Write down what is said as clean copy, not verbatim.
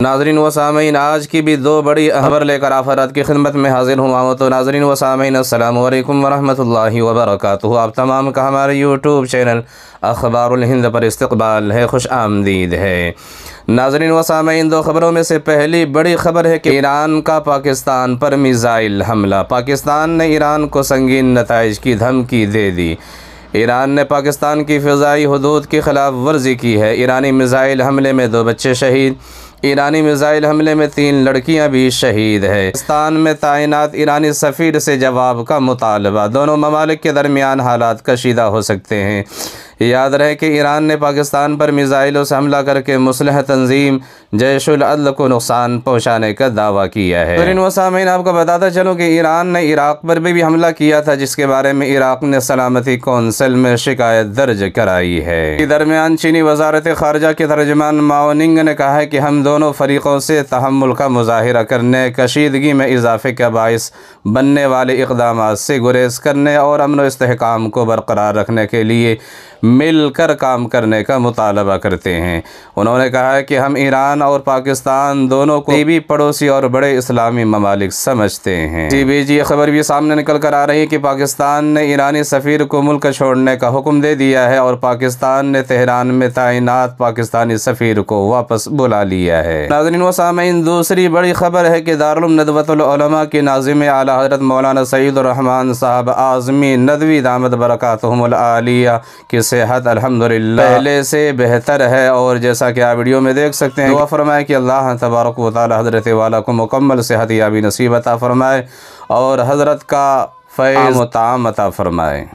नाज़रीन व सामीन, आज की भी दो बड़ी खबर लेकर आफरात की खिदमत में हाजिर हुआ हूँ। तो नाज़रीन व सामीन, अस्सलामु अलैकुम वरहमतुल्लाहि वबरकातुहू। आप तमाम का हमारे यूट्यूब चैनल अखबारुल हिंद पर इस्तकबाल है, खुश आमदीद है। नाज़रीन व सामीन, दो खबरों में से पहली बड़ी खबर है कि ईरान का पाकिस्तान पर मिज़ाइल हमला। पाकिस्तान ने ईरान को संगीन नताइज की धमकी दे दी। ईरान ने पाकिस्तान की फ़िज़ाई हदूद की खिलाफ वर्जी की है। ईरानी मिज़ाइल हमले में 2 बच्चे शहीद। ईरानी मिज़ाइल हमले में 3 लड़कियां भी शहीद है। पाकिस्तान में तैनात ईरानी सफ़ीर से जवाब का मुतालबा। दोनों ममालिक के दरमियान हालात कशीदा हो सकते हैं। याद रहे कि ईरान ने पाकिस्तान पर मिज़ाइलों से हमला करके मुस्लिह तंजीम जैशुल अदल को नुकसान पहुँचाने का दावा किया है। तो इन सामीन, आपको बताता चलूँ कि ईरान ने इराक़ पर भी हमला किया था, जिसके बारे में इराक़ ने सलामती कौंसिल में शिकायत दर्ज कराई है। इस दरमियान चीनी वज़ारत ख़ारजा के तर्जमान माओ निंग ने कहा है कि हम दोनों फ़रीक़ों से तहम्मुल का मुज़ाहिरा करने, कशीदगी में इजाफ़े का बाइस बनने वाले इक़दामात से गुरेज़ करने और अमन व इस्तेहकाम को बरकरार रखने के लिए मिलकर काम करने का मुतालबा करते हैं। उन्होंने कहा है कि हम ईरान और पाकिस्तान दोनों को करीबी पड़ोसी और बड़े इस्लामी ममालिक समझते हैं। इसी बीच ये खबर भी सामने निकल कर आ रही है कि पाकिस्तान ने ईरानी सफ़ीर को मुल्क छोड़ने का हुक्म दे दिया है और पाकिस्तान ने तेहरान में तैनात पाकिस्तानी सफ़ीर को वापस बुला लिया है। नाज़रीन व सामीन, दूसरी बड़ी खबर है कि दारुल नदवतुल उलमा के नाज़िम आला हज़रत मौलाना सईदुर रहमान साहब आज़मी नदवी दामद बरकातुहुमुल आलिया की सेहत अल्हम्दुलिल्लाह पहले से बेहतर है। और जैसा कि आप वीडियो में देख सकते हैं, दुआ फरमाए कि अल्लाह तबारक व तआला हज़रत वाला को मुकम्मल सेहत याबी नसीब अता फरमाए और हज़रत का फैज़ ताम अता फरमाए।